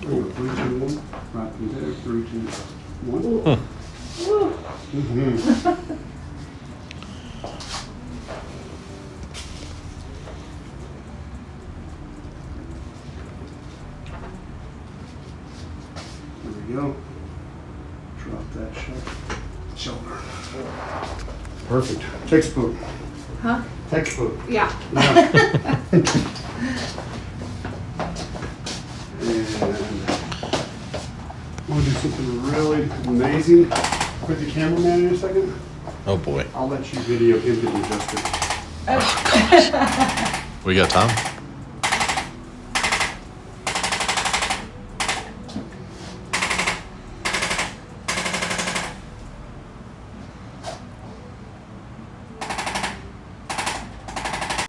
There we go. 3, 2, 1. Right from there. 3, 2, 1. Woo. Mm-hmm. There we go. Drop that shoulder. Perfect. Textbook. Huh? Textbook. Yeah. Yeah. And I want to do something really amazing with the cameraman in a second. Oh boy. I'll let you video him to adjust it. We got time?